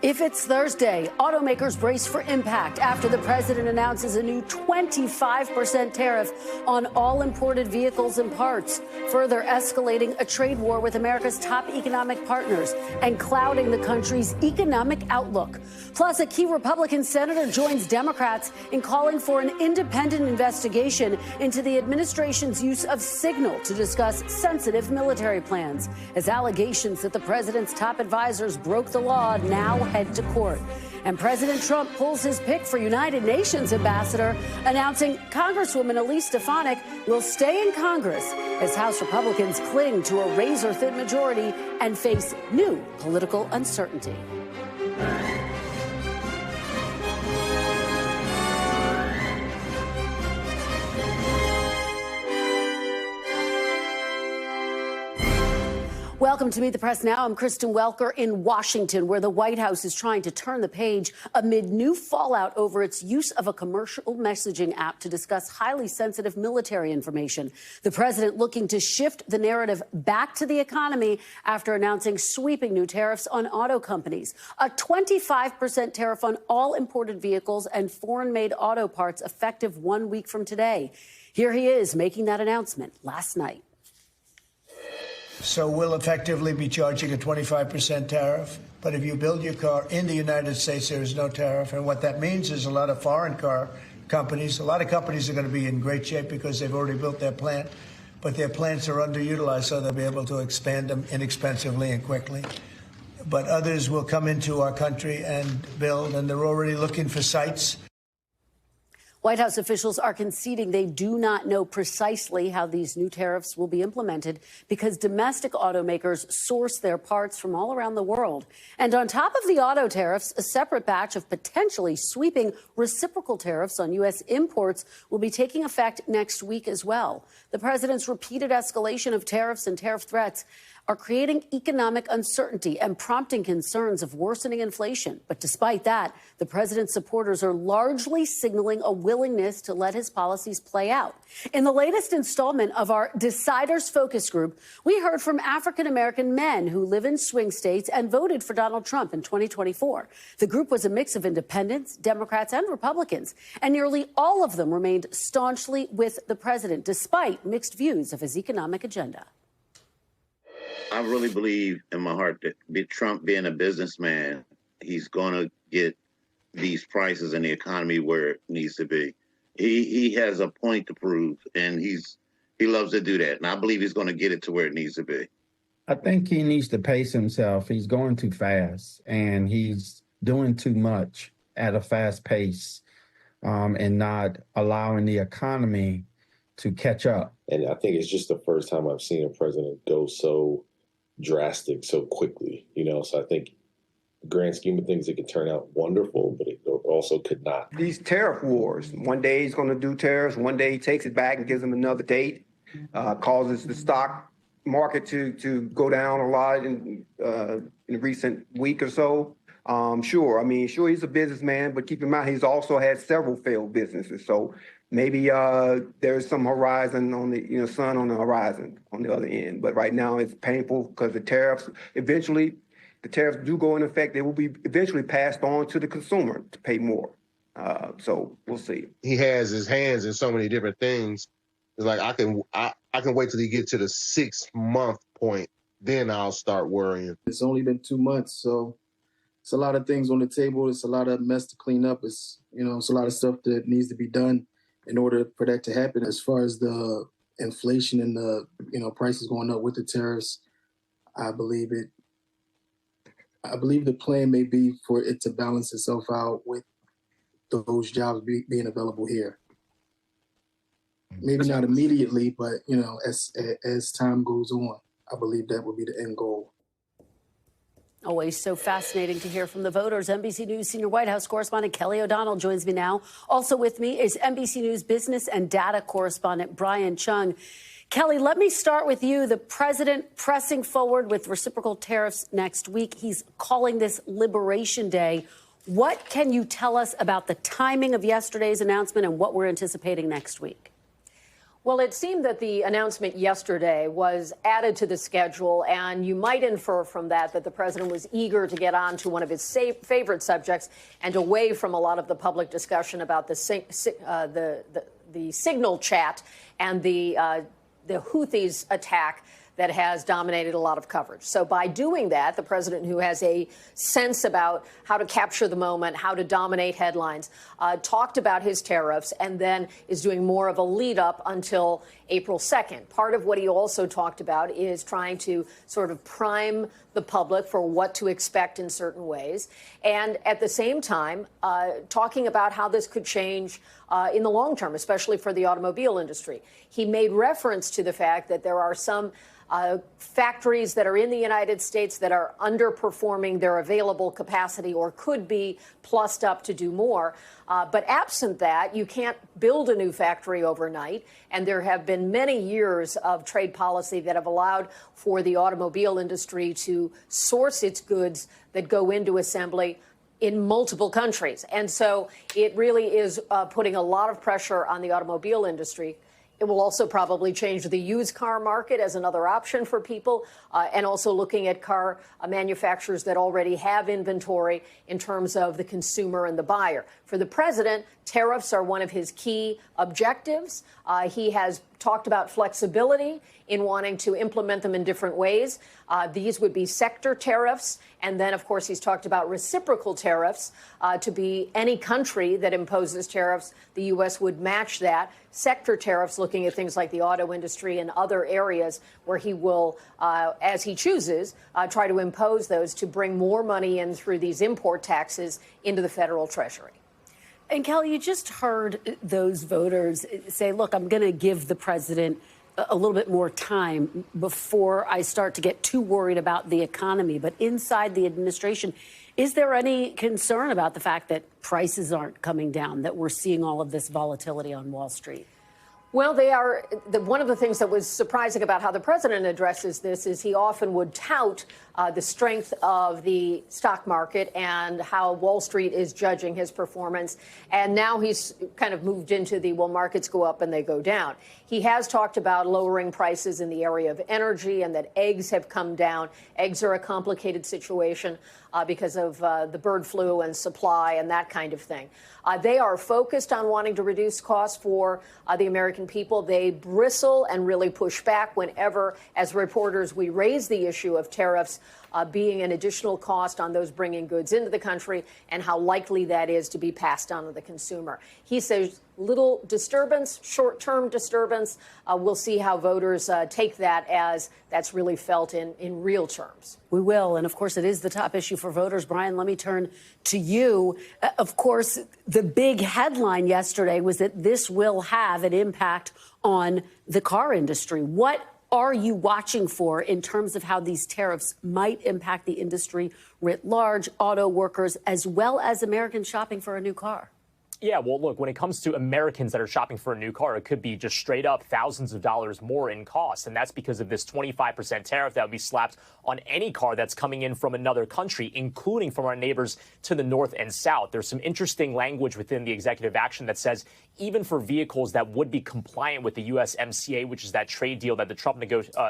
If it's Thursday, automakers brace for impact after the president announces a new 25% tariff on all imported vehicles and parts, further escalating a trade war with America's top economic partners and clouding the country's economic outlook. Plus, a key Republican senator joins Democrats in calling for an independent investigation into the administration's use of Signal to discuss sensitive military plans, as allegations that the president's top advisors broke the law now head to court. And President Trump pulls his pick for United Nations ambassador, announcing Congresswoman Elise Stefanik will stay in Congress as House Republicans cling to a razor-thin majority and face new political uncertainty. Welcome to Meet the Press Now. I'm Kristen Welker in Washington, where the White House is trying to turn the page amid new fallout over its use of a commercial messaging app to discuss highly sensitive military information. The president looking to shift the narrative back to the economy after announcing sweeping new tariffs on auto companies. A 25% tariff on all imported vehicles and foreign-made auto parts effective 1 week from today. Here he is making that announcement last night. So we'll effectively be charging a 25% tariff. But if you build your car in the United States, there is no tariff. And what that means is a lot of foreign car companies, a lot of companies are going to be in great shape because they've already built their plant. But their plants are underutilized, so they'll be able to expand them inexpensively and quickly. But others will come into our country and build, and they're already looking for sites. White House officials are conceding they do not know precisely how these new tariffs will be implemented because domestic automakers source their parts from all around the world. And on top of the auto tariffs, a separate batch of potentially sweeping reciprocal tariffs on U.S. imports will be taking effect next week as well. The president's repeated escalation of tariffs and tariff threats are creating economic uncertainty and prompting concerns of worsening inflation. But despite that, the president's supporters are largely signaling a willingness to let his policies play out. In the latest installment of our Deciders Focus Group, we heard from African-American men who live in swing states and voted for Donald Trump in 2024. The group was a mix of independents, Democrats, and Republicans, and nearly all of them remained staunchly with the president, despite mixed views of his economic agenda. I really believe in my heart that Trump being a businessman, he's going to get these prices and the economy where it needs to be. He has a point to prove, and he loves to do that. And I believe he's going to get it to where it needs to be. I think he needs to pace himself. He's going too fast, and he's doing too much at a fast pace and not allowing the economy to catch up. And I think it's just the first time I've seen a president go so drastic so quickly, so I think the grand scheme of things, it could turn out wonderful, but it also could not. These tariff wars, one day he's going to do tariffs, one day he takes it back and gives them another date, causes the stock market to go down a lot in the recent week or so. Sure, he's a businessman, but keep in mind he's also had several failed businesses. So maybe there's some horizon on the, sun on the horizon on the other end. But right now it's painful because the tariffs do go in effect. They will be eventually passed on to the consumer to pay more. So we'll see. He has his hands in so many different things. It's like I can wait till he get to the 6-month point. Then I'll start worrying. It's only been 2 months, so it's a lot of things on the table. It's a lot of mess to clean up. It's a lot of stuff that needs to be done in order for that to happen. As far as the inflation and the, prices going up with the tariffs, I believe the plan may be for it to balance itself out with those jobs being available here. Maybe not immediately, but, as time goes on, I believe that would be the end goal. Always so fascinating to hear from the voters. NBC News senior White House correspondent Kelly O'Donnell joins me now. Also with me is NBC News business and data correspondent Brian Chung. Kelly, let me start with you. The president pressing forward with reciprocal tariffs next week. He's calling this Liberation Day. What can you tell us about the timing of yesterday's announcement and what we're anticipating next week? Well, it seemed that the announcement yesterday was added to the schedule, and you might infer from that that the president was eager to get on to one of his favorite subjects and away from a lot of the public discussion about the signal chat and the Houthis attack that has dominated a lot of coverage. So by doing that, the president, who has a sense about how to capture the moment, how to dominate headlines, talked about his tariffs and then is doing more of a lead up until April 2nd. Part of what he also talked about is trying to sort of prime the public for what to expect in certain ways. And at the same time, talking about how this could change in the long term, especially for the automobile industry. He made reference to the fact that there are some factories that are in the United States that are underperforming their available capacity or could be plussed up to do more. But absent that, you can't build a new factory overnight. And there have been many years of trade policy that have allowed for the automobile industry to source its goods that go into assembly in multiple countries. And so it really is putting a lot of pressure on the automobile industry. It will also probably change the used car market as another option for people, and also looking at car manufacturers that already have inventory in terms of the consumer and the buyer. For the president, tariffs are one of his key objectives. He has talked about flexibility in wanting to implement them in different ways. These would be sector tariffs. And then, of course, he's talked about reciprocal tariffs to be any country that imposes tariffs. The U.S. would match that. Sector tariffs, looking at things like the auto industry and other areas where he will, as he chooses, try to impose those to bring more money in through these import taxes into the federal treasury. And Kelly, you just heard those voters say, look, I'm going to give the president a little bit more time before I start to get too worried about the economy. But inside the administration, is there any concern about the fact that prices aren't coming down, that we're seeing all of this volatility on Wall Street? Well, they are. One of the things that was surprising about how the president addresses this is he often would tout the strength of the stock market and how Wall Street is judging his performance. And now he's kind of moved into the, well, markets go up and they go down. He has talked about lowering prices in the area of energy and that eggs have come down. Eggs are a complicated situation because of the bird flu and supply and that kind of thing. They are focused on wanting to reduce costs for the American people. They bristle and really push back whenever, as reporters, we raise the issue of tariffs being an additional cost on those bringing goods into the country and how likely that is to be passed on to the consumer. He says little disturbance, short-term disturbance. We'll see how voters take that as that's really felt in real terms. We will. And of course, it is the top issue for voters. Brian, let me turn to you. Of course, the big headline yesterday was that this will have an impact on the car industry. What are you watching for in terms of how these tariffs might impact the industry writ large, auto workers, as well as Americans shopping for a new car? Yeah, well, look, when it comes to Americans that are shopping for a new car, it could be just straight up thousands of dollars more in cost. And that's because of this 25% tariff that would be slapped on any car that's coming in from another country, including from our neighbors to the north and south. There's some interesting language within the executive action that says even for vehicles that would be compliant with the USMCA, which is that trade deal that the Trump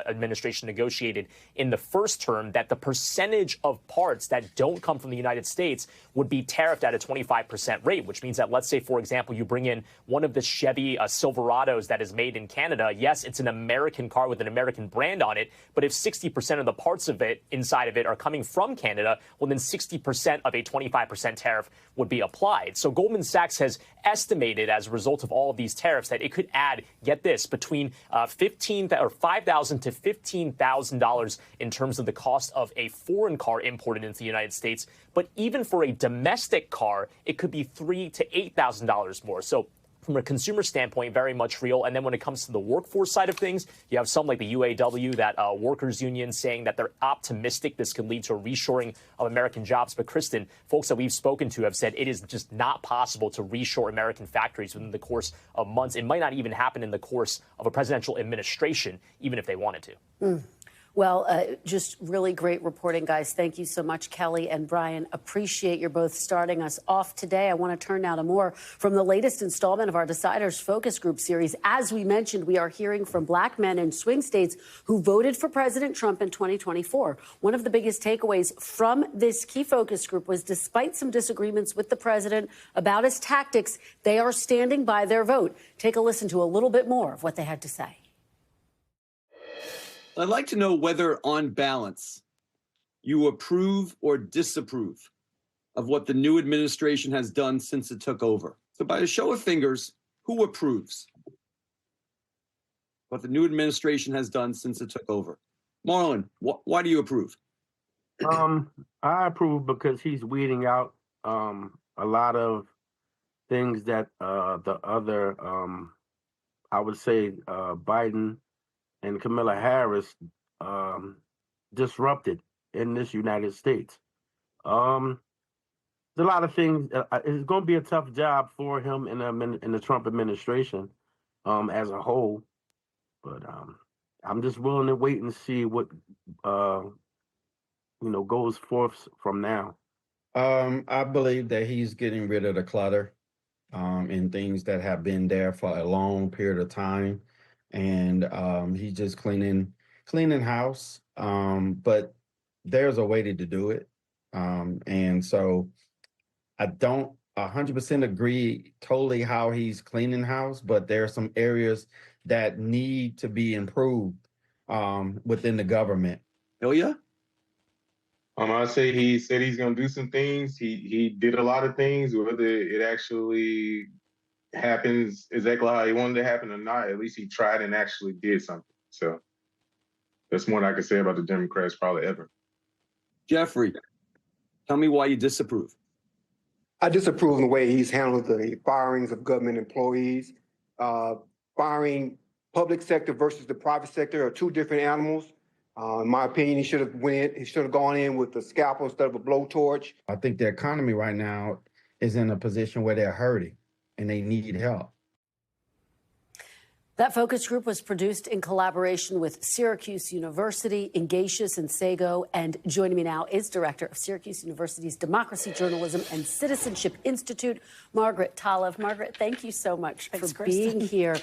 administration negotiated in the first term, that the percentage of parts that don't come from the United States would be tariffed at a 25% rate, which means that, let's say, for example, you bring in one of the Chevy Silverados that is made in Canada. Yes, it's an American car with an American brand on it, but if 60% of the parts of it inside of it are coming from Canada, well, then 60% of a 25% tariff would be applied. So Goldman Sachs has estimated as a result of all of these tariffs that it could add, get this, between $5,000 to $15,000 in terms of the cost of a foreign car imported into the United States. But even for a domestic car, it could be $3,000 to $8,000 more. So from a consumer standpoint, very much real. And then when it comes to the workforce side of things, you have some like the UAW, that workers union, saying that they're optimistic this could lead to a reshoring of American jobs. But Kristen, folks that we've spoken to have said it is just not possible to reshore American factories within the course of months. It might not even happen in the course of a presidential administration, even if they wanted to. Well, just really great reporting, guys. Thank you so much, Kelly and Brian. Appreciate you both starting us off today. I want to turn now to more from the latest installment of our Deciders Focus Group series. As we mentioned, we are hearing from black men in swing states who voted for President Trump in 2024. One of the biggest takeaways from this key focus group was, despite some disagreements with the president about his tactics, they are standing by their vote. Take a listen to a little bit more of what they had to say. I'd like to know whether, on balance, you approve or disapprove of what the new administration has done since it took over. So by a show of fingers, who approves what the new administration has done since it took over? Marlon, why do you approve? I approve because he's weeding out a lot of things that the other, I would say, Biden and Kamala Harris disrupted in this United States. There's a lot of things. It's going to be a tough job for him in the Trump administration as a whole. But I'm just willing to wait and see what goes forth from now. I believe that he's getting rid of the clutter and things that have been there for a long period of time. And he's just cleaning house. But there's a way to do it. And so I don't 100% agree totally how he's cleaning house, but there are some areas that need to be improved within the government. Ilya? I say he said he's going to do some things. He did a lot of things. Whether it actually happens exactly how he wanted to happen or not, at least he tried and actually did something. So that's more than I can say about the Democrats probably ever. Jeffrey, tell me why you disapprove. I disapprove of the way he's handled the firings of government employees. Firing public sector versus the private sector are two different animals. In my opinion, he should have gone in with a scalpel instead of a blowtorch. I think the economy right now is in a position where they're hurting and they need help. That focus group was produced in collaboration with Syracuse University, Engagious and Sago, and joining me now is Director of Syracuse University's Democracy, Journalism, and Citizenship Institute, Margaret Talev. Margaret, thank you so much for being here.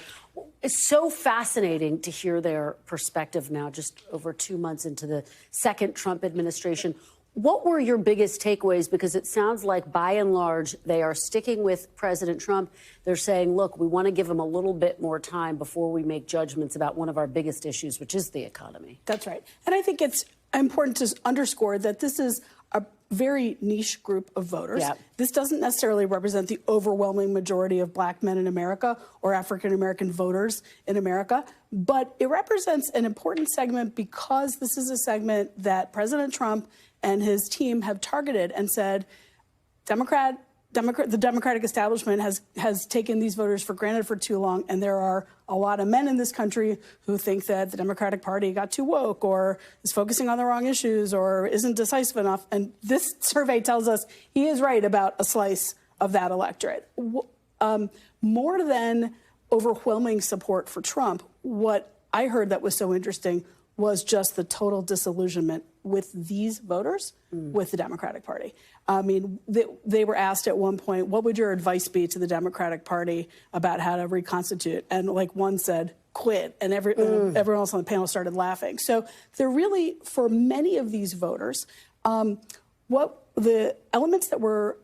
It's so fascinating to hear their perspective now, just over 2 months into the second Trump administration. What were your biggest takeaways? Because it sounds like, by and large, they are sticking with President Trump. They're saying, look, we want to give him a little bit more time before we make judgments about one of our biggest issues, which is the economy. That's right. And I think it's important to underscore that this is a very niche group of voters. Yeah. This doesn't necessarily represent the overwhelming majority of black men in America or African-American voters in America, but it represents an important segment because this is a segment that President Trump and his team have targeted and said, the Democratic establishment has taken these voters for granted for too long, and there are a lot of men in this country who think that the Democratic Party got too woke or is focusing on the wrong issues or isn't decisive enough. And this survey tells us he is right about a slice of that electorate. More than overwhelming support for Trump, what I heard that was so interesting was just the total disillusionment with these voters, with the Democratic Party. I mean, they were asked at one point, what would your advice be to the Democratic Party about how to reconstitute? And like one said, quit. And everyone else on the panel started laughing. So they're really, for many of these voters, what the elements that were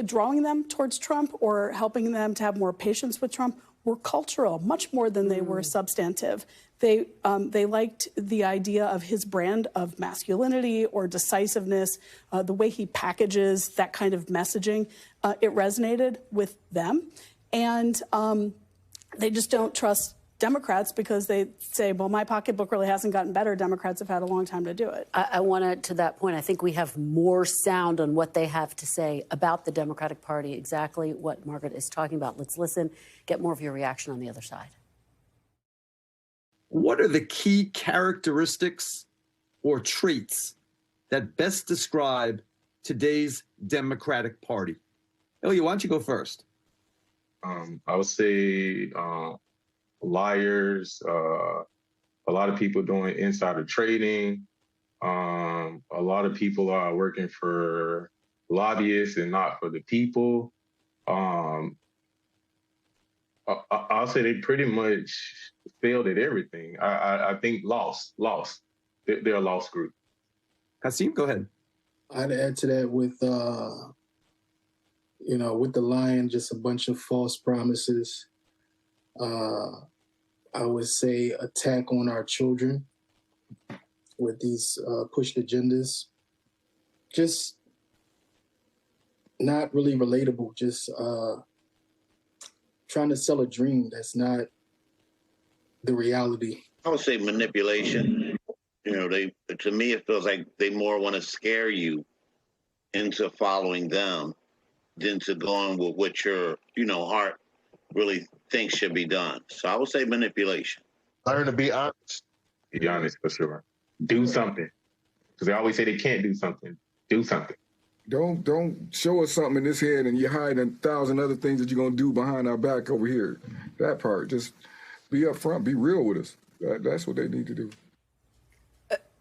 drawing them towards Trump or helping them to have more patience with Trump were cultural, much more than they were substantive. They liked the idea of his brand of masculinity or decisiveness, the way he packages that kind of messaging. It resonated with them. And they just don't trust Democrats because they say, well, my pocketbook really hasn't gotten better. Democrats have had a long time to do it. I want to that point, I think we have more sound on what they have to say about the Democratic Party, exactly what Margaret is talking about. Let's listen, get more of your reaction on the other side. What are the key characteristics or traits that best describe today's Democratic Party? Ilya, why don't you go first? I would say liars, a lot of people doing insider trading. A lot of people are working for lobbyists and not for the people. I'll say they pretty much failed at everything. I think lost. They're a lost group. Hasim, go ahead. I'd add to that with, with the line, just a bunch of false promises. I would say attack on our children with these pushed agendas. Just not really relatable, just trying to sell a dream that's not the reality. I would say manipulation. To me, it feels like they more want to scare you into following them than to go on with what your, heart really thinks should be done. So I would say manipulation. Learn to be honest. Be honest, for sure. Do something. Because they always say they can't do something. Do something. Don't show us something in this head and you hide 1,000 other things that you're going to do behind our back over here. That part, just be upfront, be real with us. That's what they need to do.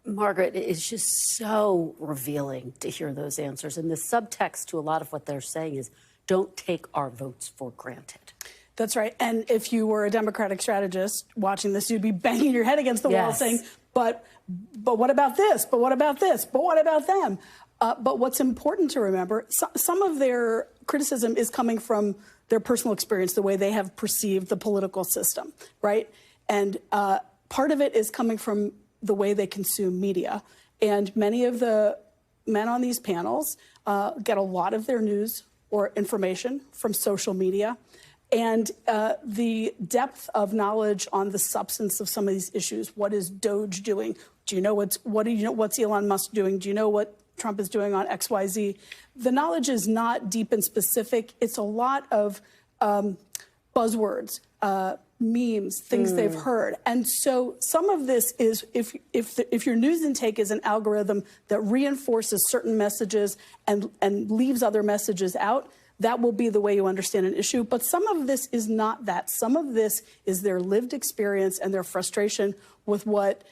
Margaret, it's just so revealing to hear those answers. And the subtext to a lot of what they're saying is, don't take our votes for granted. That's right. And if you were a Democratic strategist watching this, you'd be banging your head against the wall saying, but what about this? But what about this? But what about them? But what's important to remember, some of their criticism is coming from their personal experience, the way they have perceived the political system, right? And part of it is coming from the way they consume media. And many of the men on these panels get a lot of their news or information from social media. And the depth of knowledge on the substance of some of these issues, what is Doge doing? Do you know what's Elon Musk doing? Do you know what Trump is doing on XYZ? The knowledge is not deep and specific. It's a lot of buzzwords, memes, things they've heard. And so some of this is if your news intake is an algorithm that reinforces certain messages and leaves other messages out, that will be the way you understand an issue. But some of this is not that. Some of this is their lived experience and their frustration with what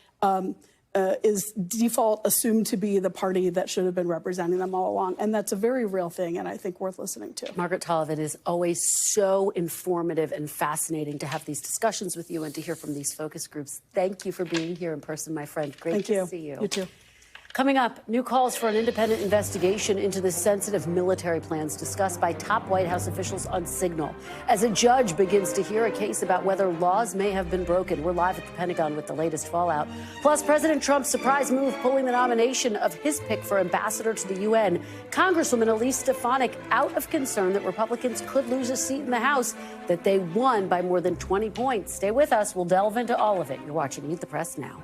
is default assumed to be the party that should have been representing them all along. And that's a very real thing, and I think worth listening to. Margaret Toliver, it is always so informative and fascinating to have these discussions with you and to hear from these focus groups. Thank you for being here in person, my friend. Great to see you. You too. Coming up, new calls for an independent investigation into the sensitive military plans discussed by top White House officials on Signal. As a judge begins to hear a case about whether laws may have been broken. We're live at the Pentagon with the latest fallout. Plus, President Trump's surprise move pulling the nomination of his pick for ambassador to the UN. Congresswoman Elise Stefanik out of concern that Republicans could lose a seat in the House that they won by more than 20 points. Stay with us. We'll delve into all of it. You're watching Meet the Press now.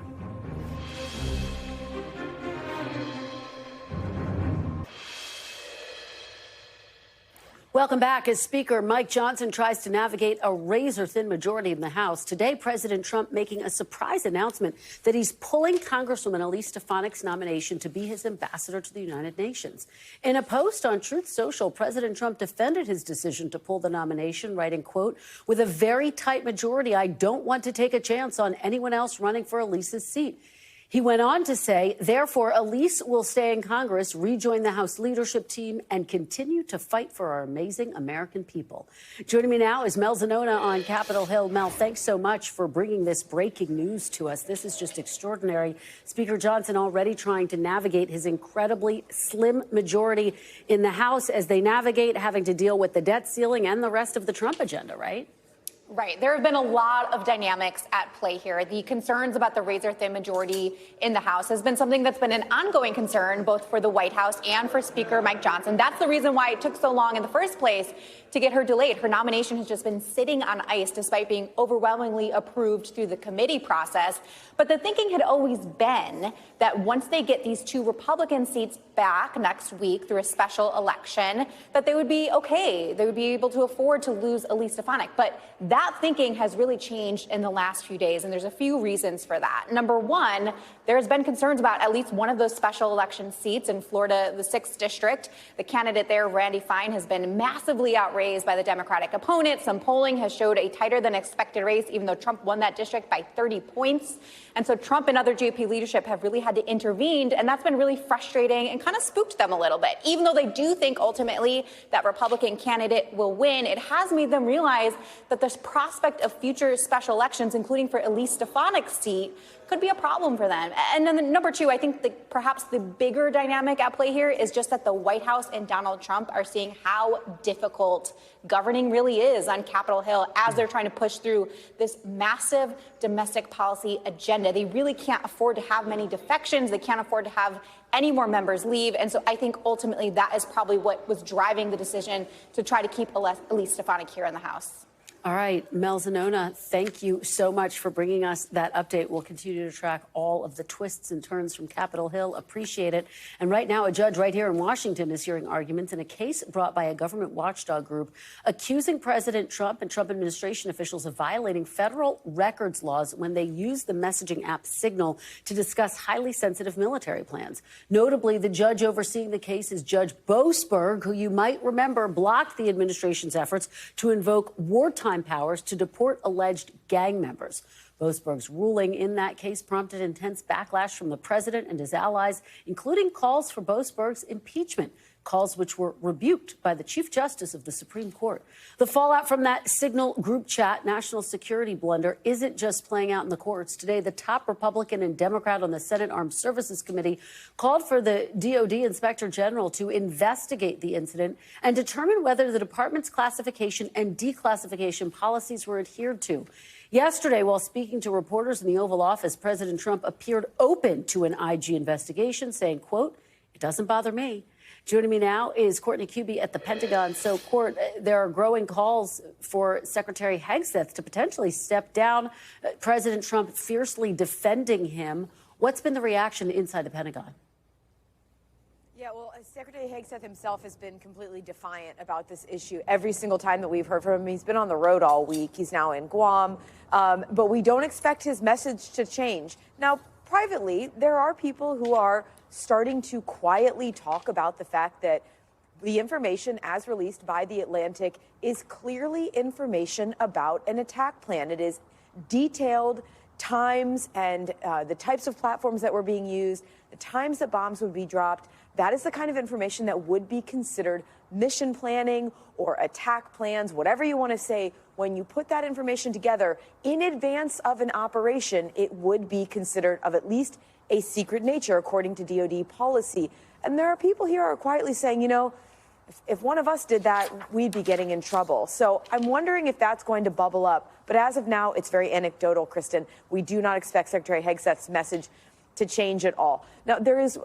Welcome back. As Speaker Mike Johnson tries to navigate a razor-thin majority in the House, today President Trump making a surprise announcement that he's pulling Congresswoman Elise Stefanik's nomination to be his ambassador to the United Nations. In a post on Truth Social, President Trump defended his decision to pull the nomination, writing, quote, "With a very tight majority, I don't want to take a chance on anyone else running for Elise's seat." He went on to say, therefore, Elise will stay in Congress, rejoin the House leadership team, and continue to fight for our amazing American people. Joining me now is Mel Zanona on Capitol Hill. Mel, thanks so much for bringing this breaking news to us. This is just extraordinary. Speaker Johnson already trying to navigate his incredibly slim majority in the House as they navigate having to deal with the debt ceiling and the rest of the Trump agenda, right? Right. There have been a lot of dynamics at play here. The concerns about the razor-thin majority in the House has been something that's been an ongoing concern both for the White House and for Speaker Mike Johnson. That's the reason why it took so long in the first place to get her delayed. Her nomination has just been sitting on ice despite being overwhelmingly approved through the committee process. But the thinking had always been that once they get these two Republican seats back next week through a special election, that they would be okay. They would be able to afford to lose Elise Stefanik. But that thinking has really changed in the last few days, and there's a few reasons for that. Number one, there has been concerns about at least one of those special election seats in Florida, the 6th district. The candidate there, Randy Fine, has been massively outraised by the Democratic opponent. Some polling has showed a tighter than expected race, even though Trump won that district by 30 points. And so Trump and other GOP leadership have really had to intervene, and that's been really frustrating and kind of spooked them a little bit. Even though they do think ultimately that Republican candidate will win, it has made them realize that this prospect of future special elections, including for Elise Stefanik's seat, could be a problem for them. And then number two, I think perhaps the bigger dynamic at play here is just that the White House and Donald Trump are seeing how difficult governing really is on Capitol Hill as they're trying to push through this massive domestic policy agenda. They really can't afford to have many defections. They can't afford to have any more members leave. And so I think ultimately that is probably what was driving the decision to try to keep Elise Stefanik here in the House. All right, Mel Zanona, thank you so much for bringing us that update. We'll continue to track all of the twists and turns from Capitol Hill. Appreciate it. And right now, a judge right here in Washington is hearing arguments in a case brought by a government watchdog group accusing President Trump and Trump administration officials of violating federal records laws when they used the messaging app Signal to discuss highly sensitive military plans. Notably, the judge overseeing the case is Judge Boasberg, who you might remember blocked the administration's efforts to invoke wartime powers to deport alleged gang members. Boasberg's ruling in that case prompted intense backlash from the president and his allies, including calls for Boasberg's impeachment, calls which were rebuked by the Chief Justice of the Supreme Court. The fallout from that Signal group chat national security blunder isn't just playing out in the courts. Today, the top Republican and Democrat on the Senate Armed Services Committee called for the DOD Inspector General to investigate the incident and determine whether the department's classification and declassification policies were adhered to. Yesterday, while speaking to reporters in the Oval Office, President Trump appeared open to an IG investigation, saying, quote, "It doesn't bother me." Joining me now is Courtney Kube at the Pentagon. So, Court, there are growing calls for Secretary Hegseth to potentially step down. President Trump fiercely defending him. What's been the reaction inside the Pentagon? Yeah, well, Secretary Hegseth himself has been completely defiant about this issue every single time that we've heard from him. He's been on the road all week. He's now in Guam. But we don't expect his message to change. Now, privately, there are people who are starting to quietly talk about the fact that the information as released by The Atlantic is clearly information about an attack plan. It is detailed times and the types of platforms that were being used, the times that bombs would be dropped. That is the kind of information that would be considered mission planning or attack plans, whatever you want to say. When you put that information together in advance of an operation, it would be considered of at least a secret nature, according to DOD policy. And there are people here who are quietly saying, you know, if one of us did that, we'd be getting in trouble. So I'm wondering if that's going to bubble up. But as of now, it's very anecdotal, Kristen. We do not expect Secretary Hegseth's message to change at all. Now, there is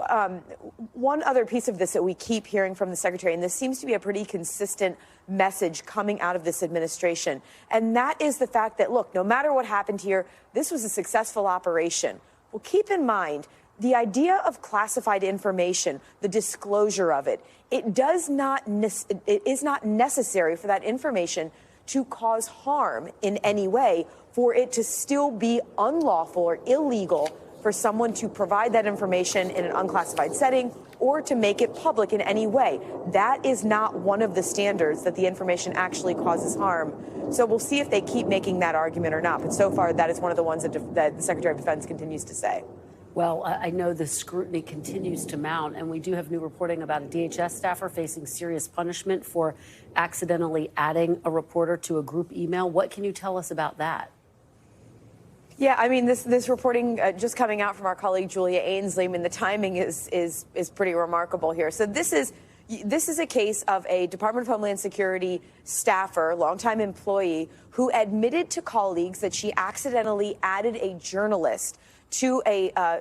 one other piece of this that we keep hearing from the Secretary, and this seems to be a pretty consistent message coming out of this administration. And that is the fact that, look, no matter what happened here, this was a successful operation. Well, keep in mind, the idea of classified information, the disclosure of it, it is not necessary for that information to cause harm in any way, for it to still be unlawful or illegal for someone to provide that information in an unclassified setting or to make it public in any way. That is not one of the standards that the information actually causes harm. So we'll see if they keep making that argument or not. But so far, that is one of the ones that the Secretary of Defense continues to say. Well, I know the scrutiny continues to mount, and we do have new reporting about a DHS staffer facing serious punishment for accidentally adding a reporter to a group email. What can you tell us about that? Yeah, I mean, this reporting just coming out from our colleague Julia Ainsley, I mean, the timing is pretty remarkable here. So this is a case of a Department of Homeland Security staffer, longtime employee, who admitted to colleagues that she accidentally added a journalist to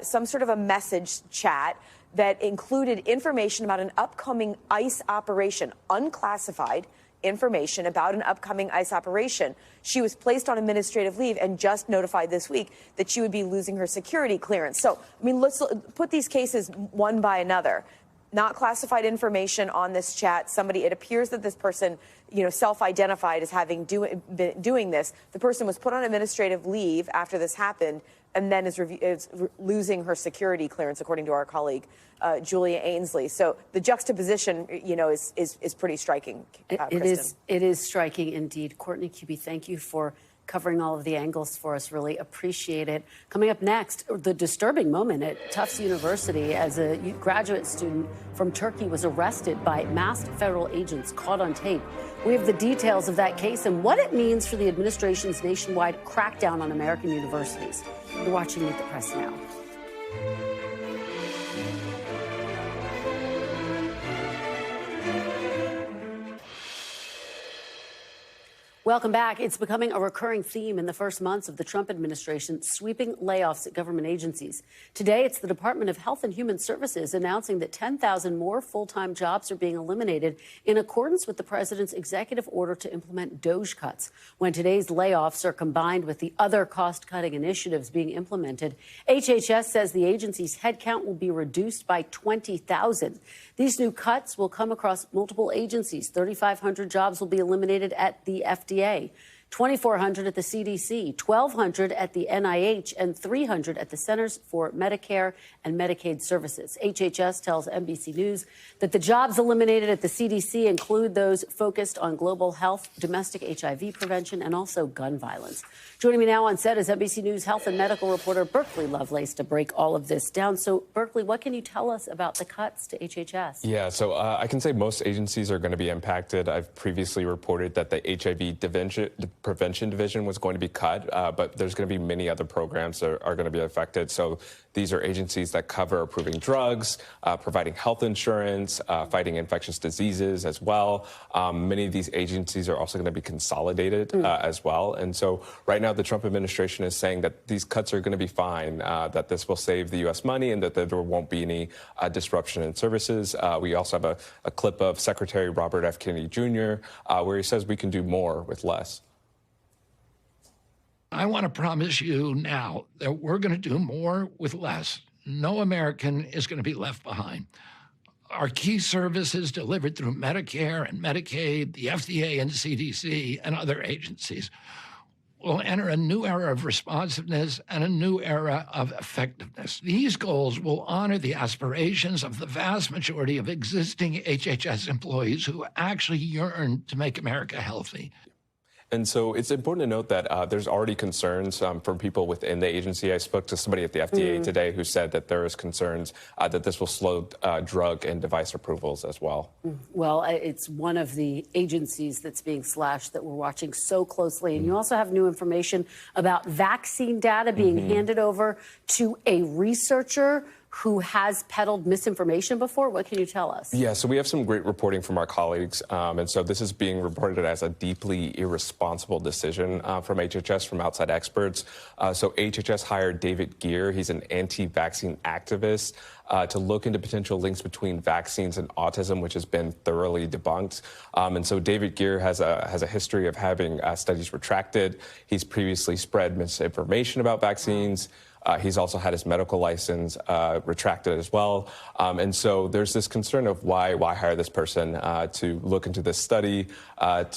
some sort of a message chat that included information about an upcoming ICE operation, unclassified information about an upcoming ICE operation. She was placed on administrative leave and just notified this week that she would be losing her security clearance. So, I mean, let's put these cases one by another. Not classified information on this chat. It appears that this person, self-identified as having been doing this. The person was put on administrative leave after this happened. and then is losing her security clearance, according to our colleague Julia Ainsley. So the juxtaposition, is pretty striking. It is striking indeed. Courtney Kube, thank you for covering all of the angles for us. Really appreciate it. Coming up next, the disturbing moment at Tufts University as a graduate student from Turkey was arrested by masked federal agents caught on tape. We have the details of that case and what it means for the administration's nationwide crackdown on American universities. You're watching Meet the Press Now. Welcome back. It's becoming a recurring theme in the first months of the Trump administration, sweeping layoffs at government agencies. Today, it's the Department of Health and Human Services announcing that 10,000 more full-time jobs are being eliminated in accordance with the president's executive order to implement DOGE cuts. When today's layoffs are combined with the other cost-cutting initiatives being implemented, HHS says the agency's headcount will be reduced by 20,000. These new cuts will come across multiple agencies. 3,500 jobs will be eliminated at the FDA, 2,400 at the CDC, 1,200 at the NIH, and 300 at the Centers for Medicare and Medicaid Services. HHS tells NBC News that the jobs eliminated at the CDC include those focused on global health, domestic HIV prevention, and also gun violence. Joining me now on set is NBC News health and medical reporter Berkeley Lovelace to break all of this down. So, Berkeley, what can you tell us about the cuts to HHS? Yeah, so I can say most agencies are going to be impacted. I've previously reported that the HIV prevention division was going to be cut, but there's going to be many other programs that are going to be affected. So these are agencies that cover approving drugs, providing health insurance, fighting infectious diseases as well. Many of these agencies are also going to be consolidated as well. And so right now, the Trump administration is saying that these cuts are going to be fine, that this will save the U.S. money and that there won't be any disruption in services. We also have a clip of Secretary Robert F. Kennedy Jr., where he says we can do more with less. I want to promise you now that we're going to do more with less. No American is going to be left behind. Our key services delivered through Medicare and Medicaid, the FDA and CDC, and other agencies will enter a new era of responsiveness and a new era of effectiveness. These goals will honor the aspirations of the vast majority of existing HHS employees who actually yearn to make America healthy. And so it's important to note that there's already concerns from people within the agency. I spoke to somebody at the FDA today who said that there is concerns that this will slow drug and device approvals as well. Well, it's one of the agencies that's being slashed that we're watching so closely. And you also have new information about vaccine data being handed over to a researcher who has peddled misinformation before. What can you tell us? Yeah, so we have some great reporting from our colleagues. And so this is being reported as a deeply irresponsible decision from HHS, from outside experts. So HHS hired David Geer. He's an anti-vaccine activist to look into potential links between vaccines and autism, which has been thoroughly debunked. And so David Geer has a history of having studies retracted. He's previously spread misinformation about vaccines. He's also had his medical license retracted as well. And so there's this concern of why hire this person to look into this study?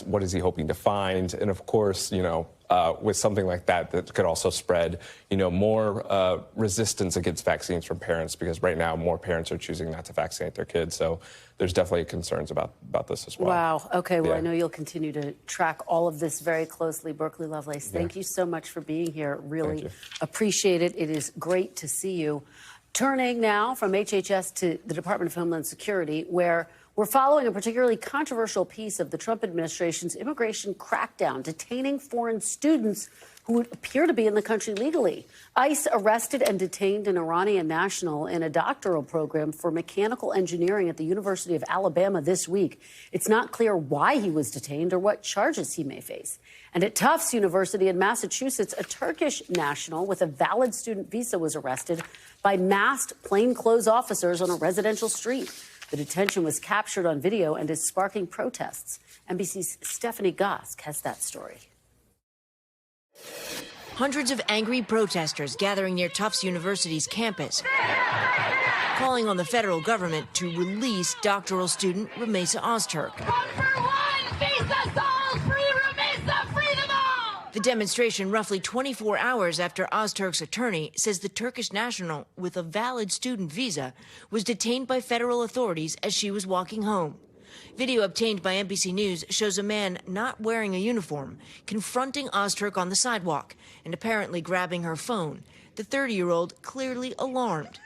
What is he hoping to find? And of course, with something like that could also spread, more resistance against vaccines from parents, because right now more parents are choosing not to vaccinate their kids. So there's definitely concerns about this as well. Wow. Okay. Well, I know you'll continue to track all of this very closely. Berkeley Lovelace, thank you so much for being here. Really appreciate it. It is great to see you. Turning now from HHS to the Department of Homeland Security, where we're following a particularly controversial piece of the Trump administration's immigration crackdown, detaining foreign students who would appear to be in the country legally. ICE arrested and detained an Iranian national in a doctoral program for mechanical engineering at the University of Alabama this week. It's not clear why he was detained or what charges he may face. And at Tufts University in Massachusetts, a Turkish national with a valid student visa was arrested by masked plainclothes officers on a residential street. The detention was captured on video and is sparking protests. NBC's Stephanie Gosk has that story. Hundreds of angry protesters gathering near Tufts University's campus, calling on the federal government to release doctoral student Rumeysa Ozturk. One for one, visa souls, free Rumeysa, free them all! The demonstration roughly 24 hours after Ozturk's attorney says the Turkish national with a valid student visa was detained by federal authorities as she was walking home. Video obtained by NBC News shows a man not wearing a uniform confronting Ozturk on the sidewalk and apparently grabbing her phone, the 30-year-old clearly alarmed.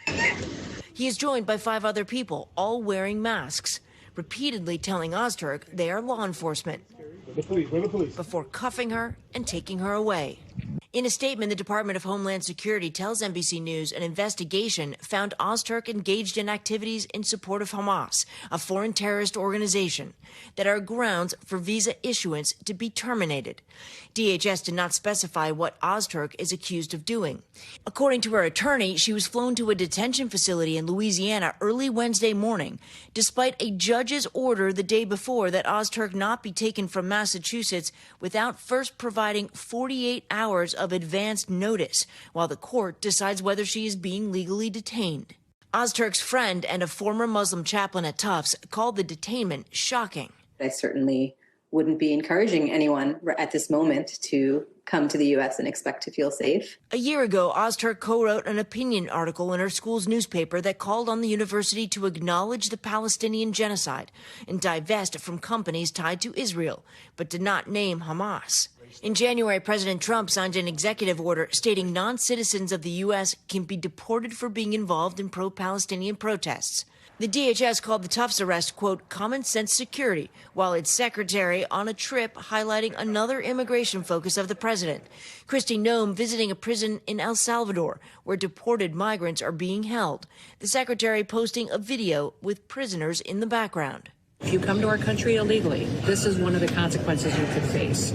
He is joined by 5 other people, all wearing masks, repeatedly telling Ozturk they are law enforcement. The police, where the police? Before cuffing her and taking her away. In a statement, the Department of Homeland Security tells NBC News an investigation found Ozturk engaged in activities in support of Hamas, a foreign terrorist organization, that are grounds for visa issuance to be terminated. DHS did not specify what Ozturk is accused of doing. According to her attorney, she was flown to a detention facility in Louisiana early Wednesday morning, despite a judge's order the day before that Ozturk not be taken from Massachusetts without first providing 48 hours of advanced notice, while the court decides whether she is being legally detained. Ozturk's friend and a former Muslim chaplain at Tufts called the detainment shocking. I certainly wouldn't be encouraging anyone at this moment to come to the U.S. and expect to feel safe. A year ago, Ozturk co-wrote an opinion article in her school's newspaper that called on the university to acknowledge the Palestinian genocide and divest from companies tied to Israel, but did not name Hamas. In January, President Trump signed an executive order stating non-citizens of the U.S. can be deported for being involved in pro-Palestinian protests. The DHS called the Tufts arrest, quote, common sense security, while its secretary on a trip highlighting another immigration focus of the president. Kristi Noem visiting a prison in El Salvador, where deported migrants are being held. The secretary posting a video with prisoners in the background. If you come to our country illegally, this is one of the consequences you could face.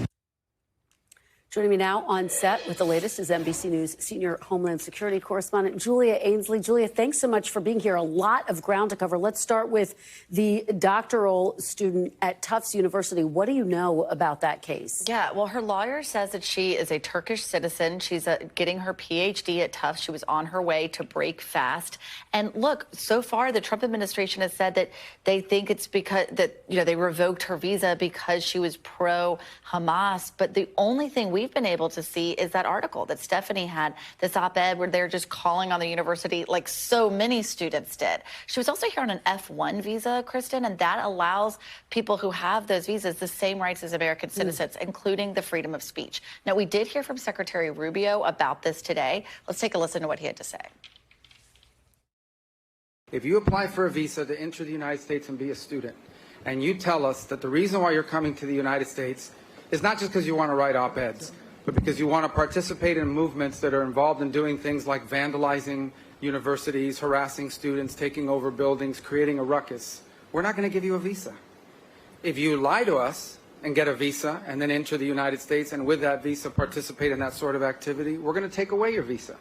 Joining me now on set with the latest is NBC News senior Homeland Security correspondent Julia Ainsley. Julia, thanks so much for being here. A lot of ground to cover. Let's start with the doctoral student at Tufts University. What do you know about that case? Yeah, well, her lawyer says that she is a Turkish citizen. She's getting her PhD at Tufts. She was on her way to break fast. And look, so far, the Trump administration has said that they think it's because that, they revoked her visa because she was pro-Hamas. But the only thing we've been able to see is that article that Stephanie had, this op-ed where they're just calling on the university like so many students did. She was also here on an F1 visa, Kristen, and that allows people who have those visas the same rights as American citizens, including the freedom of speech. Now, we did hear from Secretary Rubio about this today. Let's take a listen to what he had to say. If you apply for a visa to enter the United States and be a student, and you tell us that the reason why you're coming to the United States is not just because you want to write op-eds, but because you want to participate in movements that are involved in doing things like vandalizing universities, harassing students, taking over buildings, creating a ruckus, we're not going to give you a visa. If you lie to us and get a visa and then enter the United States and with that visa participate in that sort of activity, we're going to take away your visa.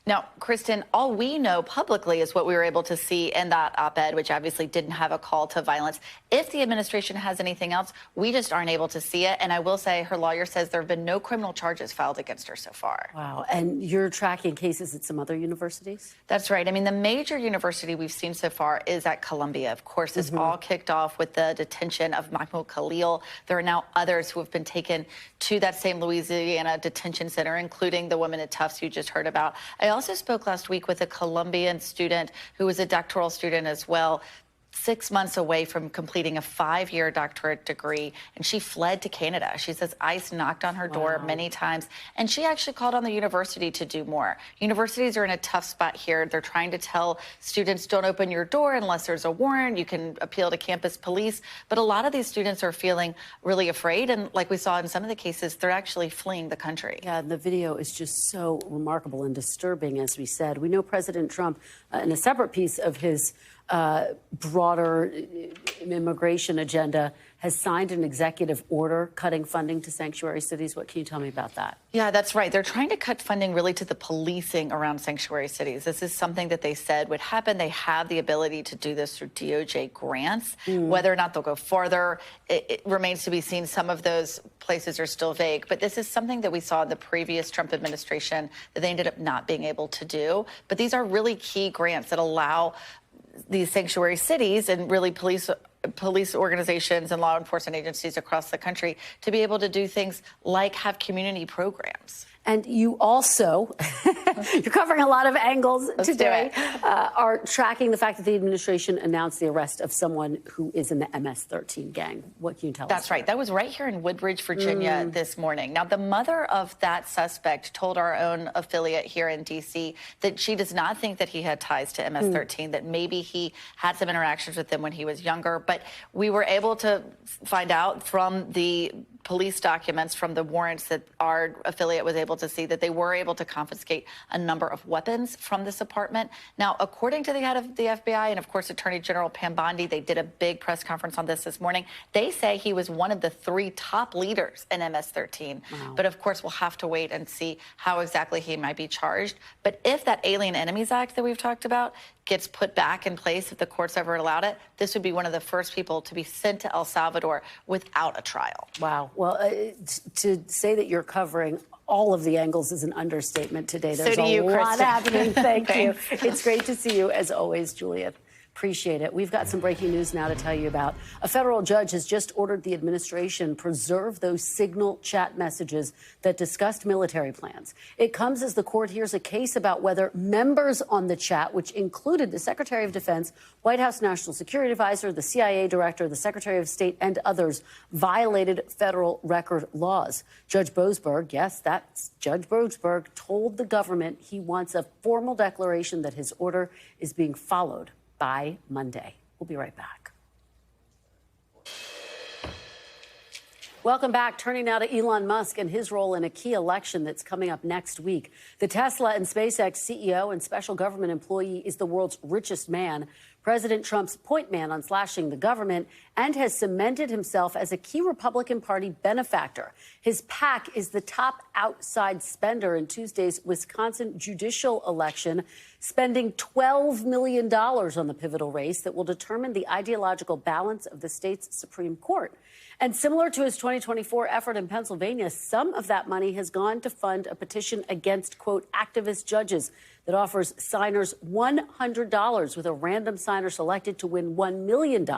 Now, Kristen, all we know publicly is what we were able to see in that op-ed, which obviously didn't have a call to violence. If the administration has anything else, we just aren't able to see it. And I will say her lawyer says there have been no criminal charges filed against her so far. Wow. And you're tracking cases at some other universities? That's right. I mean, the major university we've seen so far is at Columbia. Of course, this all kicked off with the detention of Mahmoud Khalil. There are now others who have been taken to that same Louisiana detention center, including the woman at Tufts you just heard about. I also spoke last week with a Colombian student who was a doctoral student as well, 6 months away from completing a 5-year doctorate degree, and she fled to Canada. She says ICE knocked on her door many times, and she actually called on the university to do more. Universities are in a tough spot here. They're trying to tell students, don't open your door unless there's a warrant. You can appeal to campus police. But a lot of these students are feeling really afraid, and like we saw in some of the cases, they're actually fleeing the country. Yeah, the video is just so remarkable and disturbing, as we said. We know President Trump, in a separate piece of his broader immigration agenda, has signed an executive order cutting funding to sanctuary cities. What can you tell me about that? Yeah, that's right. They're trying to cut funding really to the policing around sanctuary cities. This is something that they said would happen. They have the ability to do this through DOJ grants. Whether or not they'll go farther, it remains to be seen. Some of those places are still vague. But this is something that we saw in the previous Trump administration that they ended up not being able to do. But these are really key grants that allow these sanctuary cities and really police police organizations and law enforcement agencies across the country to be able to do things like have community programs. And you also, you're covering a lot of angles today, are tracking the fact that the administration announced the arrest of someone who is in the MS-13 gang. What can you tell us? That's right. That was right here in Woodbridge, Virginia this morning. Now, the mother of that suspect told our own affiliate here in D.C. that she does not think that he had ties to MS-13, that maybe he had some interactions with them when he was younger. But we were able to find out from the police documents, from the warrants that our affiliate was able to see, that they were able to confiscate a number of weapons from this apartment. Now, according to the head of the FBI and, of course, Attorney General Pam Bondi, they did a big press conference on this morning. They say he was one of the 3 top leaders in MS-13. Wow. But, of course, we'll have to wait and see how exactly he might be charged. But if that Alien Enemies Act that we've talked about gets put back in place, if the courts ever allowed it, this would be one of the first people to be sent to El Salvador without a trial. Wow. Well, to say that you're covering all of the angles is an understatement today. There's a lot happening. Thank you. It's great to see you, as always, Julia. Appreciate it. We've got some breaking news now to tell you about. A federal judge has just ordered the administration preserve those Signal chat messages that discussed military plans. It comes as the court hears a case about whether members on the chat, which included the Secretary of Defense, White House National Security Advisor, the CIA Director, the Secretary of State, and others, violated federal record laws. Judge Boasberg, yes, that's Judge Boasberg, told the government he wants a formal declaration that his order is being followed by Monday. We'll be right back. Welcome back. Turning now to Elon Musk and his role in a key election that's coming up next week. The Tesla and SpaceX CEO and special government employee is the world's richest man, President Trump's point man on slashing the government, and has cemented himself as a key Republican Party benefactor. His PAC is the top outside spender in Tuesday's Wisconsin judicial election, spending $12 million on the pivotal race that will determine the ideological balance of the state's Supreme Court. And similar to his 2024 effort in Pennsylvania, some of that money has gone to fund a petition against, quote, activist judges that offers signers $100 with a random signer selected to win $1 million,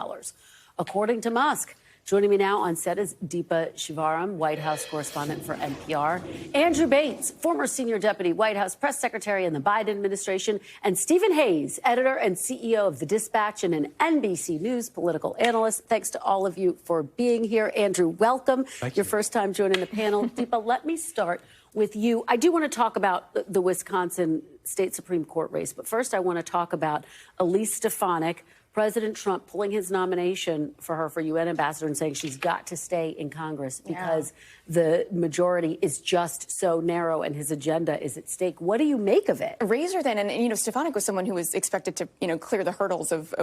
according to Musk. Joining me now on set is Deepa Shivaram, White House correspondent for NPR, Andrew Bates, former senior deputy White House press secretary in the Biden administration, and Stephen Hayes, editor and CEO of The Dispatch and an NBC News political analyst. Thanks to all of you for being here. Andrew, welcome. Thank you. Your first time joining the panel. Deepa, let me start with you. I do want to talk about the Wisconsin State Supreme Court race, but first I want to talk about Elise Stefanik, President Trump pulling his nomination for her for UN ambassador and saying she's got to stay in Congress because the majority is just so narrow and his agenda is at stake. What do you make of it? Razor thin, and Stefanik was someone who was expected to, clear the hurdles of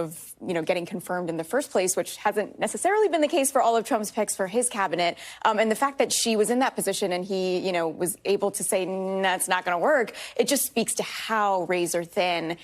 getting confirmed in the first place, which hasn't necessarily been the case for all of Trump's picks for his cabinet. And the fact that she was in that position and he, was able to say, that's not going to work, it just speaks to how razor thin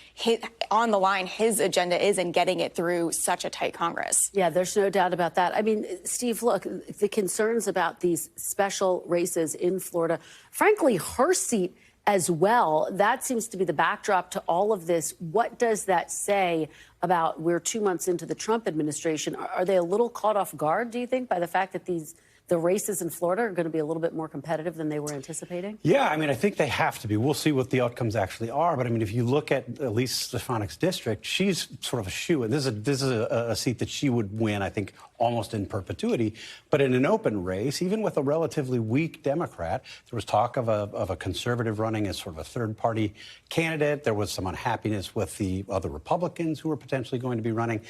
on the line his agenda is in getting it through such a tight Congress. Yeah, there's no doubt about that. I mean, Steve, look, the concerns about these special races in Florida, frankly, her seat as well, that seems to be the backdrop to all of this. What does that say about we're 2 months into the Trump administration? Are they a little caught off guard, do you think, by the fact that the races in Florida are going to be a little bit more competitive than they were anticipating? Yeah, I mean, I think they have to be. We'll see what the outcomes actually are. But I mean, if you look at Elise Stefanik's district, she's sort of a shoo-in. This is a seat that she would win, I think, almost in perpetuity. But in an open race, even with a relatively weak Democrat, there was talk of a conservative running as sort of a third-party candidate. There was some unhappiness with the other Republicans who were potentially going to be running.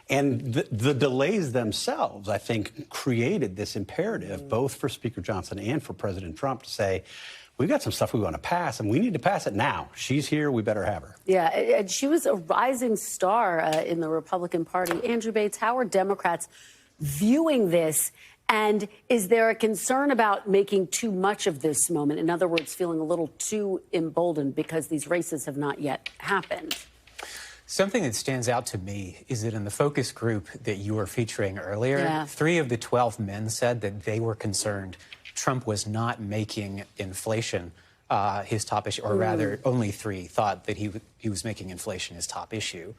And the delays themselves, I think, created this imperative, both for Speaker Johnson and for President Trump, to say, we've got some stuff we want to pass, and we need to pass it now. She's here. We better have her. Yeah, and she was a rising star in the Republican Party. Andrew Bates, how are Democrats viewing this? And is there a concern about making too much of this moment? In other words, feeling a little too emboldened because these races have not yet happened? Something that stands out to me is that in the focus group that you were featuring earlier, 3 of the 12 men said that they were concerned Trump was not making inflation his top issue, or rather only 3 thought that he was making inflation his top issue.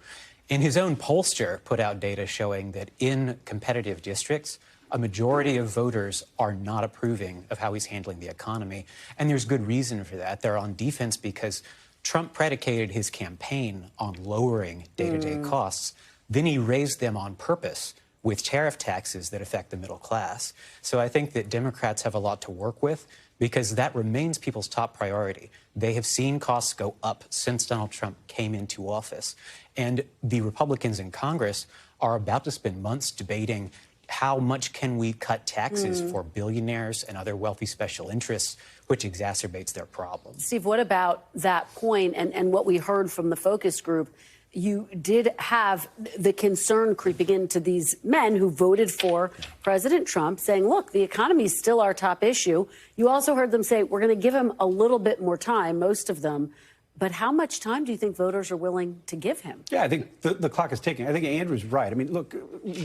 And his own pollster put out data showing that in competitive districts, a majority of voters are not approving of how he's handling the economy. And there's good reason for that. They're on defense because Trump predicated his campaign on lowering day-to-day costs. Then he raised them on purpose with tariff taxes that affect the middle class. So I think that Democrats have a lot to work with because that remains people's top priority. They have seen costs go up since Donald Trump came into office. And the Republicans in Congress are about to spend months debating how much can we cut taxes for billionaires and other wealthy special interests, which exacerbates their problems. Steve, what about that point and what we heard from the focus group? You did have the concern creeping into these men who voted for President Trump saying, look, the economy is still our top issue. You also heard them say, we're going to give him a little bit more time, most of them. But how much time do you think voters are willing to give him? Yeah, I think the clock is ticking. I think Andrew's right. I mean, look,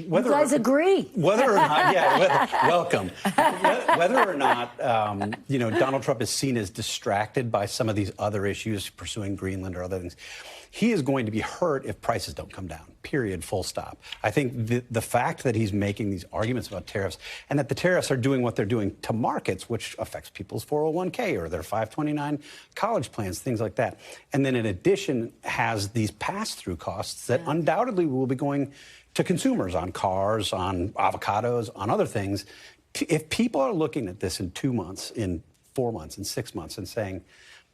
whether... You guys agree. Whether or not, welcome. Whether or not, Donald Trump is seen as distracted by some of these other issues, pursuing Greenland or other things, he is going to be hurt if prices don't come down, period, full stop. I think the fact that he's making these arguments about tariffs and that the tariffs are doing what they're doing to markets, which affects people's 401k or their 529 college plans, things like that. And then in addition has these pass-through costs that undoubtedly will be going to consumers on cars, on avocados, on other things. If people are looking at this in 2 months, in 4 months, in 6 months and saying,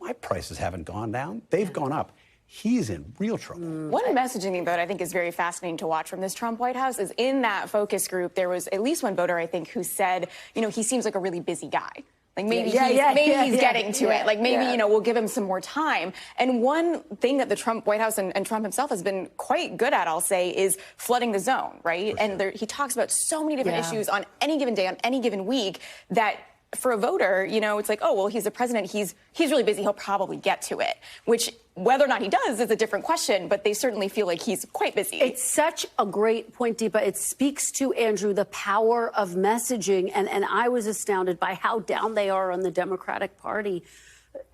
my prices haven't gone down, they've gone up. He's in real trouble. One messaging that I think is very fascinating to watch from this Trump White House is in that focus group, there was at least one voter, I think, who said, he seems like a really busy guy. Like maybe he's getting to it. Like maybe, we'll give him some more time. And one thing that the Trump White House and Trump himself has been quite good at, I'll say, is flooding the zone, right? And he talks about so many different issues on any given day, on any given week, that for a voter, it's like, oh, well, he's the president. He's really busy. He'll probably get to it, which whether or not he does is a different question, but they certainly feel like he's quite busy. It's such a great point, Deepa. It speaks to, Andrew, the power of messaging. And I was astounded by how down they are on the Democratic Party.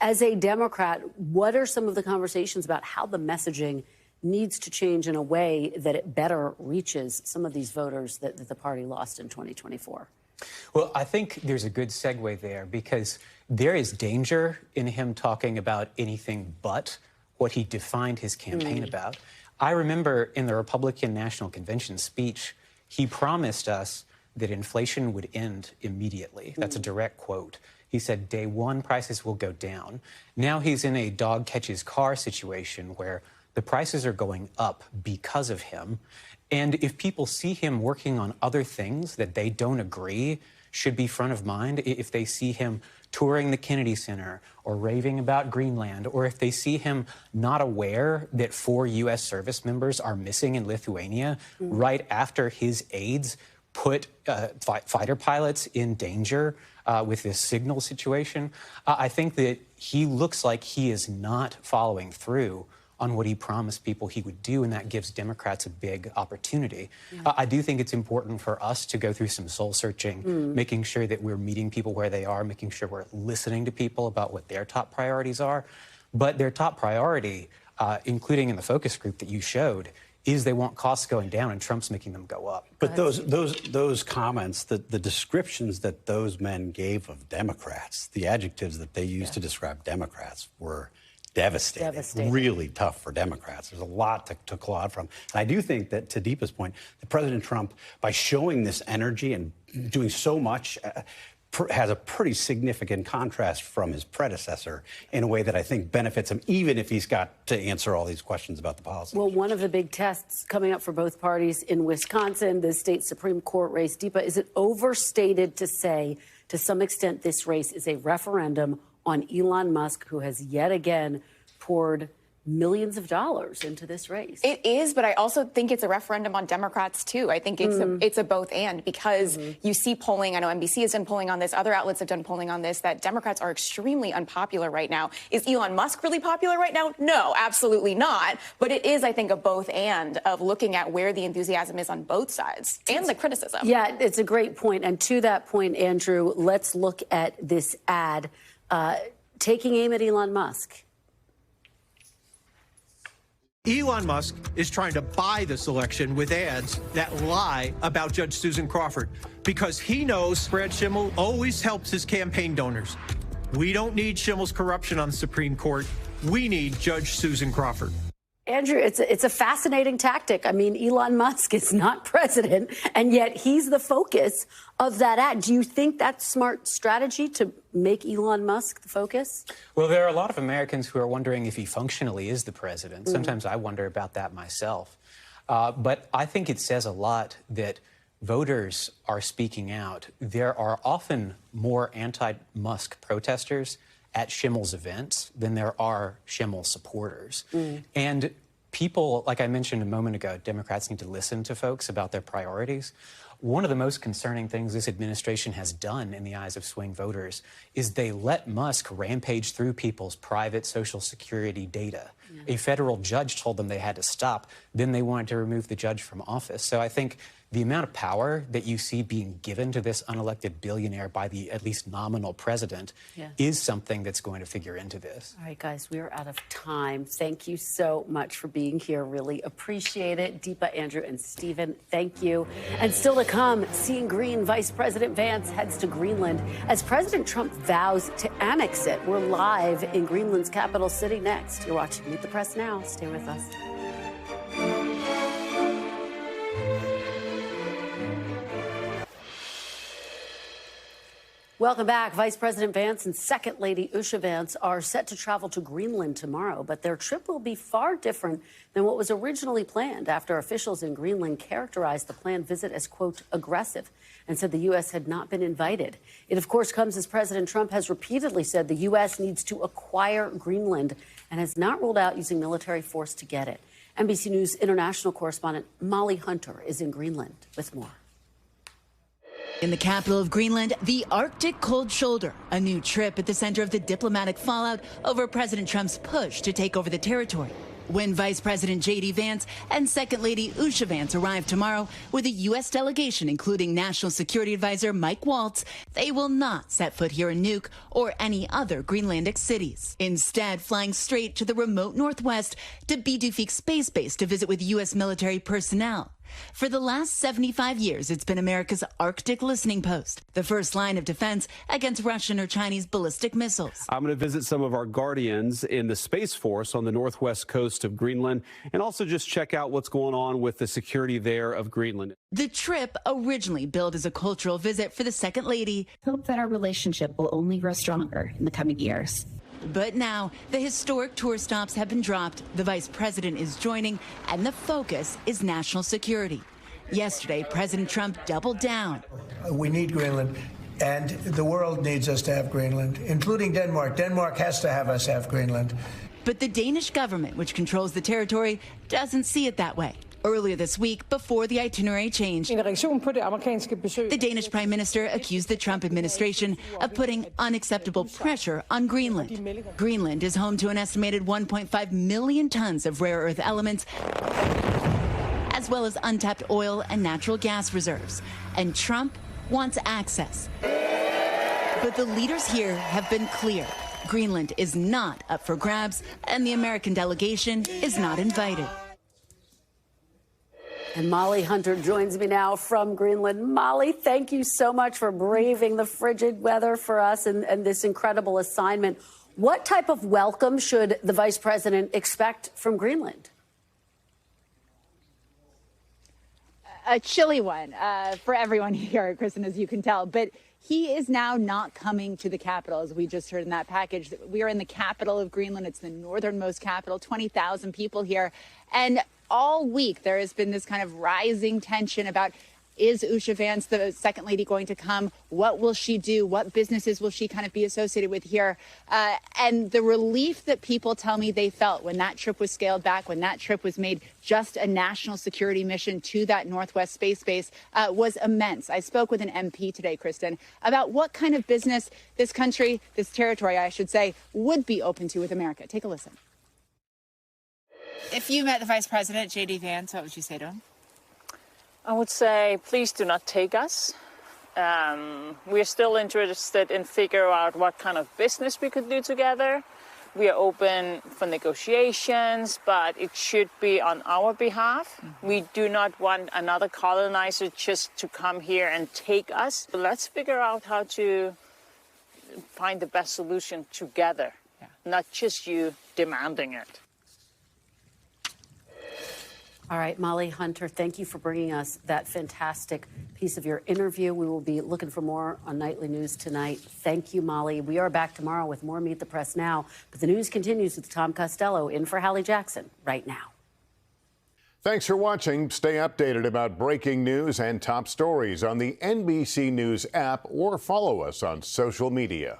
As a Democrat, what are some of the conversations about how the messaging needs to change in a way that it better reaches some of these voters that the party lost in 2024? Well, I think there's a good segue there because there is danger in him talking about anything but what he defined his campaign about. I remember in the Republican National Convention speech, he promised us that inflation would end immediately. That's a direct quote. He said, day one, prices will go down. Now he's in a dog catches car situation where the prices are going up because of him. And if people see him working on other things that they don't agree should be front of mind, if they see him touring the Kennedy Center or raving about Greenland, or if they see him not aware that 4 U.S. service members are missing in Lithuania right after his aides put fighter pilots in danger with this signal situation, I think that he looks like he is not following through on what he promised people he would do, and that gives Democrats a big opportunity. I do think it's important for us to go through some soul-searching, making sure that we're meeting people where they are, making sure we're listening to people about what their top priorities are. But their top priority, including in the focus group that you showed, is they want costs going down, and Trump's making them go up. But those comments, the descriptions that those men gave of Democrats, the adjectives that they used to describe Democrats were devastating, really tough for Democrats. There's a lot to claw from. And I do think that, to Deepa's point, that President Trump, by showing this energy and doing so much, has a pretty significant contrast from his predecessor in a way that I think benefits him, even if he's got to answer all these questions about the policy. Well, one of the big tests coming up for both parties in Wisconsin, the state Supreme Court race, Deepa, is it overstated to say, to some extent, this race is a referendum on Elon Musk, who has yet again poured millions of dollars into this race? It is, but I also think it's a referendum on Democrats, too. I think it's a both and, because you see polling. I know NBC has done polling on this. Other outlets have done polling on this, that Democrats are extremely unpopular right now. Is Elon Musk really popular right now? No, absolutely not. But it is, I think, a both and of looking at where the enthusiasm is on both sides and the criticism. Yeah, it's a great point. And to that point, Andrew, let's look at this ad taking aim at Elon Musk. Elon Musk is trying to buy this election with ads that lie about Judge Susan Crawford because he knows Brad Schimmel always helps his campaign donors. We don't need Schimmel's corruption on the Supreme Court. We need Judge Susan Crawford. Andrew, it's a fascinating tactic. I mean, Elon Musk is not president, and yet he's the focus of that ad. Do you think that's smart strategy to make Elon Musk the focus? Well, there are a lot of Americans who are wondering if he functionally is the president. Sometimes I wonder about that myself. But I think it says a lot that voters are speaking out. There are often more anti-Musk protesters at Schimmel's events than there are Schimmel supporters. And people, like I mentioned a moment ago, Democrats need to listen to folks about their priorities. One of the most concerning things this administration has done in the eyes of swing voters is they let Musk rampage through people's private Social Security data. A federal judge told them they had to stop. Then they wanted to remove the judge from office. So I think the amount of power that you see being given to this unelected billionaire by the at least nominal president is something that's going to figure into this. All right, guys, we are out of time. Thank you so much for being here. Really appreciate it. Deepa, Andrew, and Stephen, thank you. And still to come, seeing green, Vice President Vance heads to Greenland as President Trump vows to annex it. We're live in Greenland's capital city next. You're watching Meet the Press Now. Stay with us. Welcome back. Vice President Vance and Second Lady Usha Vance are set to travel to Greenland tomorrow, but their trip will be far different than what was originally planned after officials in Greenland characterized the planned visit as, quote, aggressive and said the U.S. had not been invited. It, of course, comes as President Trump has repeatedly said the U.S. needs to acquire Greenland and has not ruled out using military force to get it. NBC News international correspondent Molly Hunter is in Greenland with more. In the capital of Greenland, the Arctic cold shoulder, a new trip at the center of the diplomatic fallout over President Trump's push to take over the territory. When Vice President J.D. Vance and Second Lady Usha Vance arrive tomorrow with a U.S. delegation, including National Security Advisor Mike Waltz, they will not set foot here in Nuuk or any other Greenlandic cities. Instead, flying straight to the remote Northwest to Bidufik Space Base to visit with U.S. military personnel. For the last 75 years, it's been America's Arctic listening post, the first line of defense against Russian or Chinese ballistic missiles. I'm going to visit some of our guardians in the Space Force on the northwest coast of Greenland and also just check out what's going on with the security there of Greenland. The trip, originally billed as a cultural visit for the Second Lady, hope that our relationship will only grow stronger in the coming years. But now, the historic tour stops have been dropped, the vice president is joining, and the focus is national security. Yesterday, President Trump doubled down. We need Greenland, and the world needs us to have Greenland, including Denmark. Denmark has to have us have Greenland. But the Danish government, which controls the territory, doesn't see it that way. Earlier this week, before the itinerary changed, the Danish prime minister accused the Trump administration of putting unacceptable pressure on Greenland. Greenland is home to an estimated 1.5 million tons of rare earth elements, as well as untapped oil and natural gas reserves. And Trump wants access. But the leaders here have been clear. Greenland is not up for grabs, and the American delegation is not invited. And Molly Hunter joins me now from Greenland. Molly, thank you so much for braving the frigid weather for us and this incredible assignment. What type of welcome should the vice president expect from Greenland? A chilly one for everyone here, Kristen, as you can tell. But he is now not coming to the capital, as we just heard in that package. We are in the capital of Greenland. It's the northernmost capital, 20,000 people here. And all week, there has been this kind of rising tension about, is Usha Vance, the Second Lady, going to come? What will she do? What businesses will she kind of be associated with here? And the relief that people tell me they felt when that trip was scaled back, when that trip was made just a national security mission to that Northwest Space Base was immense. I spoke with an MP today, Kristen, about what kind of business this country, this territory, I should say, would be open to with America. Take a listen. If you met the Vice President, J.D. Vance, what would you say to him? I would say, please do not take us. We're still interested in figure out what kind of business we could do together. We are open for negotiations, but it should be on our behalf. We do not want another colonizer just to come here and take us. But let's figure out how to find the best solution together, not just you demanding it. All right, Molly Hunter, thank you for bringing us that fantastic piece of your interview. We will be looking for more on Nightly News tonight. Thank you, Molly. We are back tomorrow with more Meet the Press Now, but the news continues with Tom Costello in for Hallie Jackson right now. Thanks for watching. Stay updated about breaking news and top stories on the NBC News app or follow us on social media.